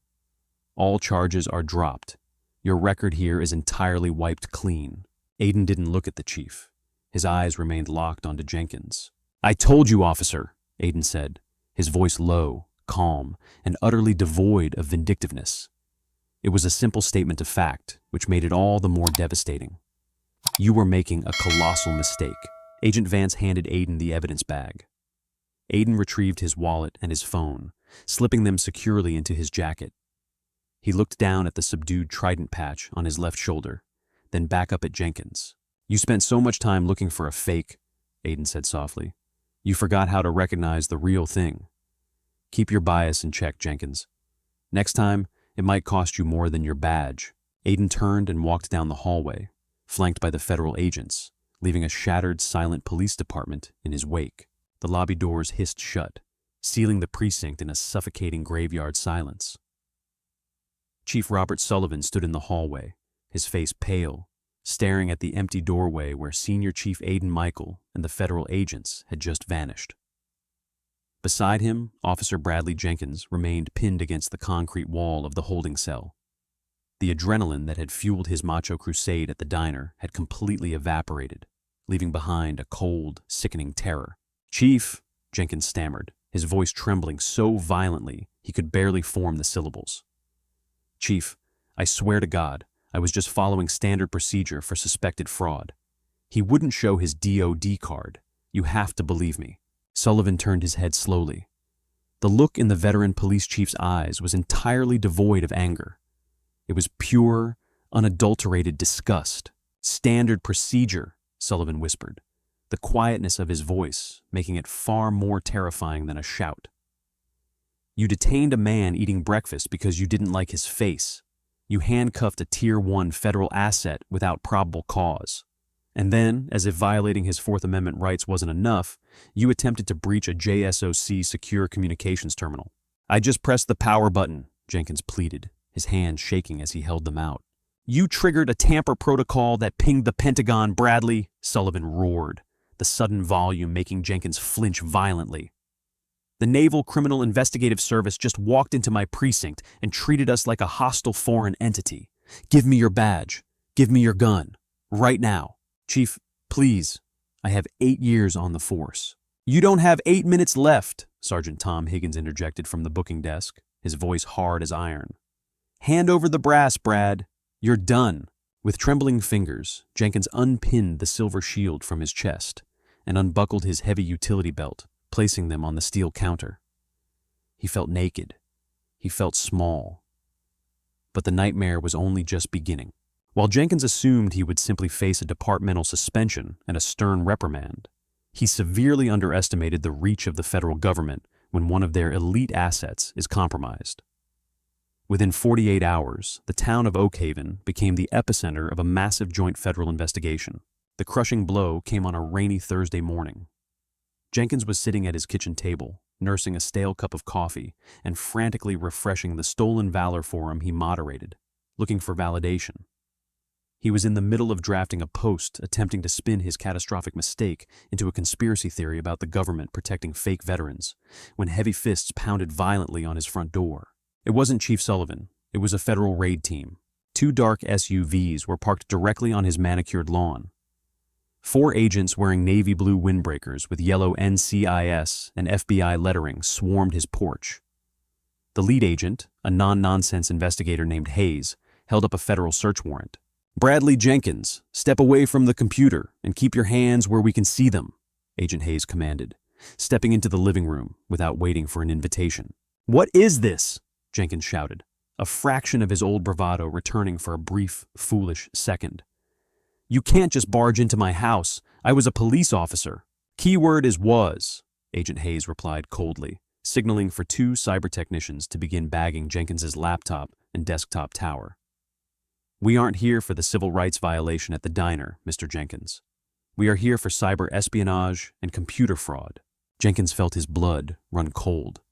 Speaker 1: All charges are dropped. Your record here is entirely wiped clean. Aiden didn't look at the chief. His eyes remained locked onto Jenkins. I told you, officer, Aiden said, his voice low, calm, and utterly devoid of vindictiveness. It was a simple statement of fact, which made it all the more devastating. You were making a colossal mistake. Agent Vance handed Aiden the evidence bag. Aiden retrieved his wallet and his phone, slipping them securely into his jacket. He looked down at the subdued trident patch on his left shoulder, then back up at Jenkins. "You spent so much time looking for a fake," Aiden said softly. "You forgot how to recognize the real thing. Keep your bias in check, Jenkins. Next time, it might cost you more than your badge." Aiden turned and walked down the hallway, flanked by the federal agents, leaving a shattered, silent police department in his wake. The lobby doors hissed shut, sealing the precinct in a suffocating graveyard silence. Chief Robert Sullivan stood in the hallway, his face pale, staring at the empty doorway where Senior Chief Aiden Michael and the federal agents had just vanished. Beside him, Officer Bradley Jenkins remained pinned against the concrete wall of the holding cell. The adrenaline that had fueled his macho crusade at the diner had completely evaporated, leaving behind a cold, sickening terror. "Chief," Jenkins stammered, his voice trembling so violently he could barely form the syllables. "Chief, I swear to God, I was just following standard procedure for suspected fraud. He wouldn't show his DOD card. You have to believe me." Sullivan turned his head slowly. The look in the veteran police chief's eyes was entirely devoid of anger. It was pure, unadulterated disgust. "Standard procedure," Sullivan whispered, the quietness of his voice making it far more terrifying than a shout. "You detained a man eating breakfast because you didn't like his face. You handcuffed a Tier 1 federal asset without probable cause. And then, as if violating his Fourth Amendment rights wasn't enough, you attempted to breach a JSOC secure communications terminal." "I just pressed the power button," Jenkins pleaded, his hands shaking as he held them out. "You triggered a tamper protocol that pinged the Pentagon, Bradley," Sullivan roared, the sudden volume making Jenkins flinch violently. "The Naval Criminal Investigative Service just walked into my precinct and treated us like a hostile foreign entity. Give me your badge. Give me your gun. Right now. Chief, please. I have 8 years on the force." "You don't have 8 minutes left," Sergeant Tom Higgins interjected from the booking desk, his voice hard as iron. "Hand over the brass, Brad. You're done." With trembling fingers, Jenkins unpinned the silver shield from his chest and unbuckled his heavy utility belt, placing them on the steel counter. He felt naked. He felt small. But the nightmare was only just beginning. While Jenkins assumed he would simply face a departmental suspension and a stern reprimand, he severely underestimated the reach of the federal government when one of their elite assets is compromised. Within 48 hours, the town of Oak Haven became the epicenter of a massive joint federal investigation. The crushing blow came on a rainy Thursday morning. Jenkins was sitting at his kitchen table, nursing a stale cup of coffee and frantically refreshing the stolen Valor forum he moderated, looking for validation. He was in the middle of drafting a post attempting to spin his catastrophic mistake into a conspiracy theory about the government protecting fake veterans, when heavy fists pounded violently on his front door. It wasn't Chief Sullivan. It was a federal raid team. 2 dark SUVs were parked directly on his manicured lawn. 4 agents wearing navy blue windbreakers with yellow NCIS and FBI lettering swarmed his porch. The lead agent, a non-nonsense investigator named Hayes, held up a federal search warrant. "Bradley Jenkins, step away from the computer and keep your hands where we can see them," Agent Hayes commanded, stepping into the living room without waiting for an invitation. "What is this?" Jenkins shouted, a fraction of his old bravado returning for a brief, foolish second. "You can't just barge into my house. I was a police officer." "Keyword is was," Agent Hayes replied coldly, signaling for 2 cyber technicians to begin bagging Jenkins's laptop and desktop tower. "We aren't here for the civil rights violation at the diner, Mr. Jenkins. We are here for cyber espionage and computer fraud." Jenkins felt his blood run cold.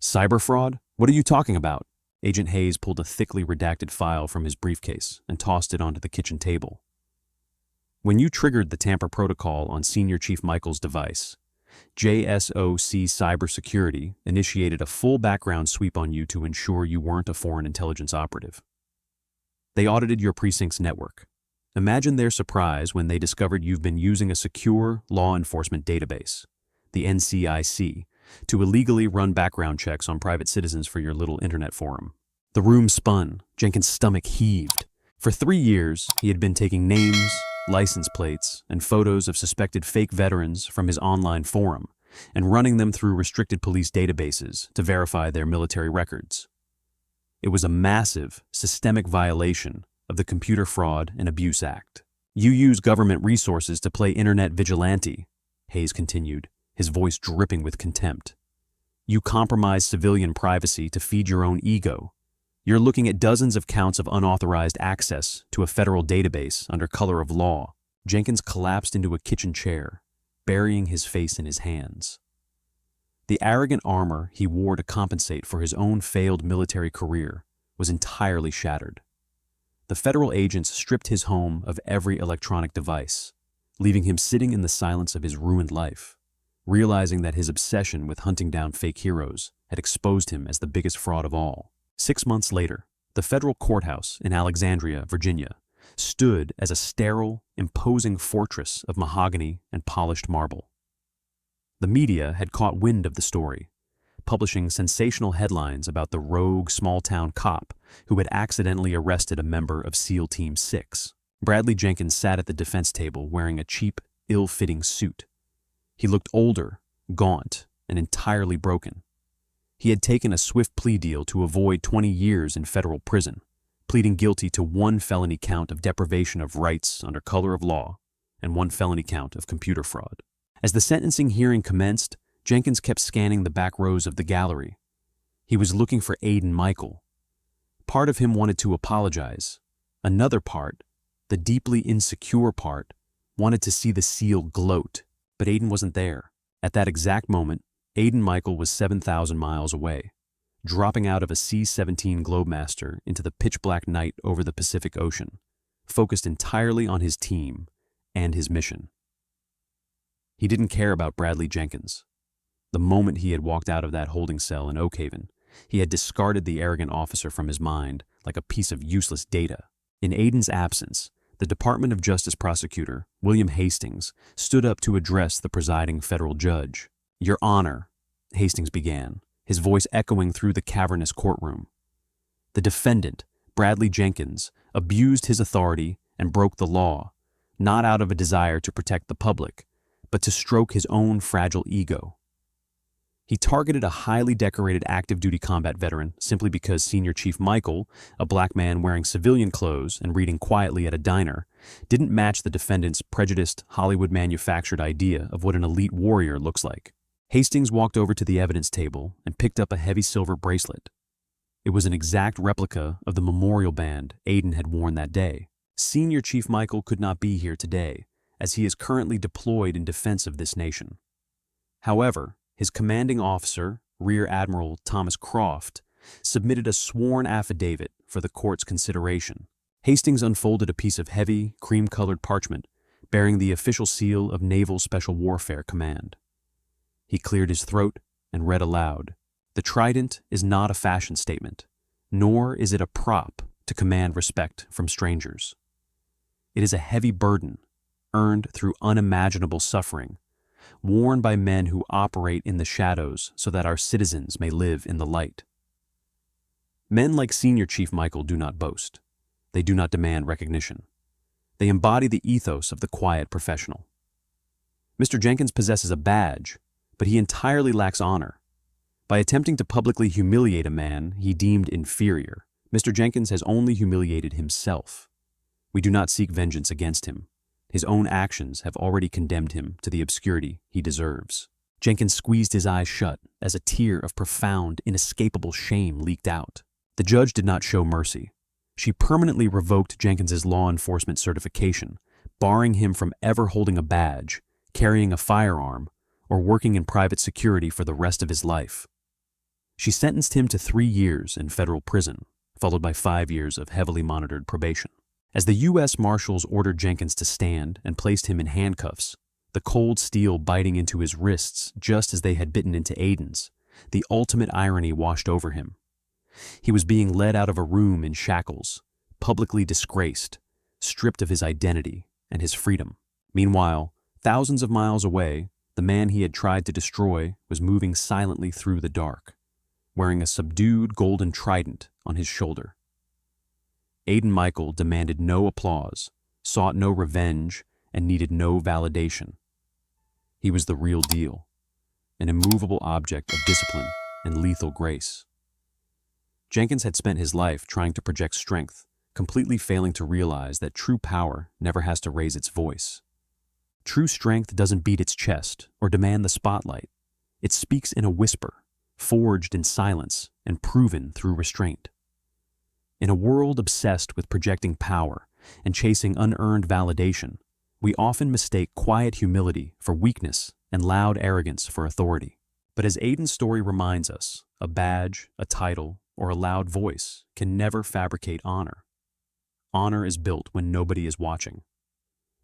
Speaker 1: "Cyber fraud? What are you talking about?" Agent Hayes pulled a thickly redacted file from his briefcase and tossed it onto the kitchen table. "When you triggered the tamper protocol on Senior Chief Michael's device, JSOC Cybersecurity initiated a full background sweep on you to ensure you weren't a foreign intelligence operative. They audited your precinct's network. Imagine their surprise when they discovered you've been using a secure law enforcement database, the NCIC, to illegally run background checks on private citizens for your little internet forum. The room spun. Jenkins' stomach heaved. For 3 years, he had been taking names, license plates, and photos of suspected fake veterans from his online forum and running them through restricted police databases to verify their military records. It was a massive, systemic violation of the Computer Fraud and Abuse Act. "You use government resources to play internet vigilante," Hayes continued, his voice dripping with contempt. "You compromise civilian privacy to feed your own ego. You're looking at dozens of counts of unauthorized access to a federal database under color of law." Jenkins collapsed into a kitchen chair, burying his face in his hands. The arrogant armor he wore to compensate for his own failed military career was entirely shattered. The federal agents stripped his home of every electronic device, leaving him sitting in the silence of his ruined life, realizing that his obsession with hunting down fake heroes had exposed him as the biggest fraud of all. 6 months later, the federal courthouse in Alexandria, Virginia, stood as a sterile, imposing fortress of mahogany and polished marble. The media had caught wind of the story, publishing sensational headlines about the rogue small-town cop who had accidentally arrested a member of SEAL Team 6. Bradley Jenkins sat at the defense table wearing a cheap, ill-fitting suit. He looked older, gaunt, and entirely broken. He had taken a swift plea deal to avoid 20 years in federal prison, pleading guilty to 1 felony count of deprivation of rights under color of law and 1 felony count of computer fraud. As the sentencing hearing commenced, Jenkins kept scanning the back rows of the gallery. He was looking for Aiden Michael. Part of him wanted to apologize. Another part, the deeply insecure part, wanted to see the SEAL gloat, but Aiden wasn't there. At that exact moment, Aiden Michael was 7,000 miles away, dropping out of a C-17 Globemaster into the pitch-black night over the Pacific Ocean, focused entirely on his team and his mission. He didn't care about Bradley Jenkins. The moment he had walked out of that holding cell in Oak Haven, he had discarded the arrogant officer from his mind like a piece of useless data. In Aiden's absence, the Department of Justice prosecutor, William Hastings, stood up to address the presiding federal judge. "Your Honor," Hastings began, his voice echoing through the cavernous courtroom. "The defendant, Bradley Jenkins, abused his authority and broke the law, not out of a desire to protect the public, but to stroke his own fragile ego. He targeted a highly decorated active duty combat veteran simply because Senior Chief Michael, a black man wearing civilian clothes and reading quietly at a diner, didn't match the defendant's prejudiced, Hollywood-manufactured idea of what an elite warrior looks like." Hastings walked over to the evidence table and picked up a heavy silver bracelet. It was an exact replica of the memorial band Aiden had worn that day. Senior Chief Michael could not be here today, as he is currently deployed in defense of this nation. However, his commanding officer, Rear Admiral Thomas Croft, submitted a sworn affidavit for the court's consideration. Hastings unfolded a piece of heavy, cream-colored parchment bearing the official seal of Naval Special Warfare Command. He cleared his throat and read aloud, "The trident is not a fashion statement, nor is it a prop to command respect from strangers. It is a heavy burden, earned through unimaginable suffering, worn by men who operate in the shadows so that our citizens may live in the light." Men like Senior Chief Michael do not boast. They do not demand recognition. They embody the ethos of the quiet professional. Mr. Jenkins possesses a badge, but he entirely lacks honor. By attempting to publicly humiliate a man he deemed inferior, Mr. Jenkins has only humiliated himself. We do not seek vengeance against him. His own actions have already condemned him to the obscurity he deserves. Jenkins squeezed his eyes shut as a tear of profound, inescapable shame leaked out. The judge did not show mercy. She permanently revoked Jenkins's law enforcement certification, barring him from ever holding a badge, carrying a firearm, or working in private security for the rest of his life. She sentenced him to 3 years in federal prison, followed by 5 years of heavily monitored probation. As the U.S. Marshals ordered Jenkins to stand and placed him in handcuffs, the cold steel biting into his wrists just as they had bitten into Aiden's, the ultimate irony washed over him. He was being led out of a room in shackles, publicly disgraced, stripped of his identity and his freedom. Meanwhile, thousands of miles away, The man he had tried to destroy was moving silently through the dark, wearing a subdued golden trident on his shoulder. Aiden Michael demanded no applause, sought no revenge, and needed no validation. He was the real deal, an immovable object of discipline and lethal grace. Jenkins had spent his life trying to project strength, completely failing to realize that true power never has to raise its voice. True strength doesn't beat its chest or demand the spotlight. It speaks in a whisper, forged in silence and proven through restraint. In a world obsessed with projecting power and chasing unearned validation, we often mistake quiet humility for weakness and loud arrogance for authority. But as Aiden's story reminds us, a badge, a title, or a loud voice can never fabricate honor. Honor is built when nobody is watching.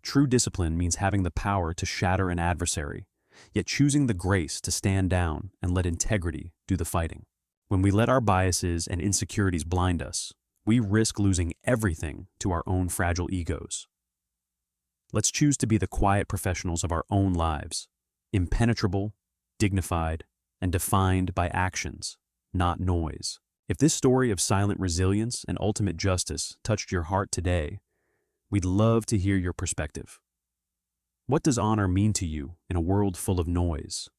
Speaker 1: True discipline means having the power to shatter an adversary, yet choosing the grace to stand down and let integrity do the fighting. When we let our biases and insecurities blind us, we risk losing everything to our own fragile egos. Let's choose to be the quiet professionals of our own lives, impenetrable, dignified, and defined by actions, not noise. If this story of silent resilience and ultimate justice touched your heart today, we'd love to hear your perspective. What does honor mean to you in a world full of noise?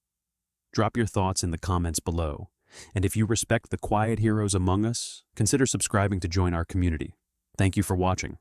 Speaker 1: Drop your thoughts in the comments below. And if you respect the quiet heroes among us, consider subscribing to join our community. Thank you for watching.